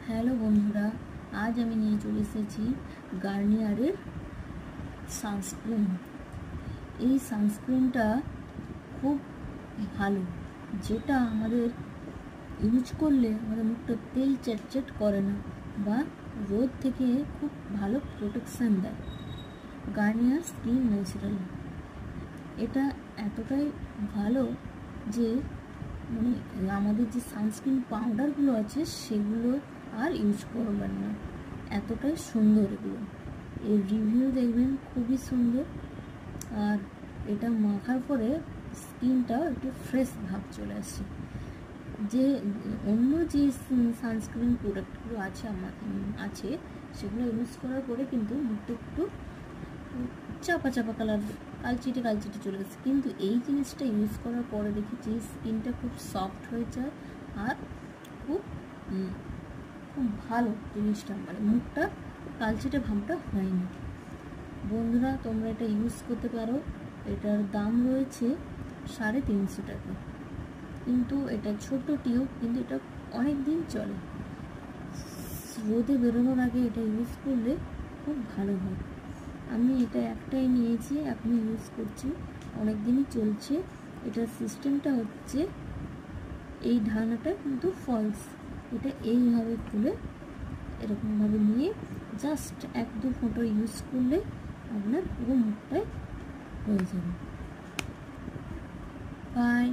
Hello বন্ধুরা, আজ আমি নিয়ে চলে এসেছি গার্নিয়ারের সানস্ক্রিন। এই সানস্ক্রিনটা খুব ভালো, যেটা আমাদের ইউজ করলে আমাদের মুখটা তেল চ্যাটচ্যাট করে না বা রোদ থেকে খুব ভালো প্রোটেকশান দেয়। গার্নিয়ার স্কিন ন্যাচারাল এটা এতটাই ভালো যে আমাদের যে সানস্ক্রিন পাউডারগুলো আছে সেগুলো আর ইউজ করবেন না, এতটাই সুন্দর এগুলো। এর রিভিউ দেখবেন, খুবই সুন্দর। আর এটা মাখার পরে স্কিনটা একটু ফ্রেশ ভাব চলে আসে। যে অন্য যে সানস্ক্রিন প্রোডাক্টগুলো আছে সেগুলো ইউজ করার পরে কিন্তু মুখটা একটু চাপা চাপা কালার, কালচিটে চলে গেছে, কিন্তু এই জিনিসটা ইউজ করার পরে দেখেছি স্কিনটা খুব সফট হয়ে যায় আর খুব ভালো জিনিসটা, মুখটা কালচিটে ভাবটা হয় না। বন্ধুরা, তোমরা এটা ইউজ করতে পারো। এটার দাম রয়েছে 350 টাকা, কিন্তু এটা ছোট টিউব, কিন্তু এটা অনেক দিন চলে। রোদে বেরোনোর আগে এটা ইউজ করলে খুব ভালো হয়। আমি এটা একটাই নিয়েছি, এখন ইউজ করছি, অনেক দিনই চলছে। এটার সিস্টেমটা হচ্ছে এই ঢাকনাটা কিন্তু ফলস, এটা এইভাবে খুলে এরকমভাবে নিয়ে জাস্ট 1-2 ফোঁটা ইউজ করলে আপনার পুরো মুখটাই হয়ে যাবে। বাই।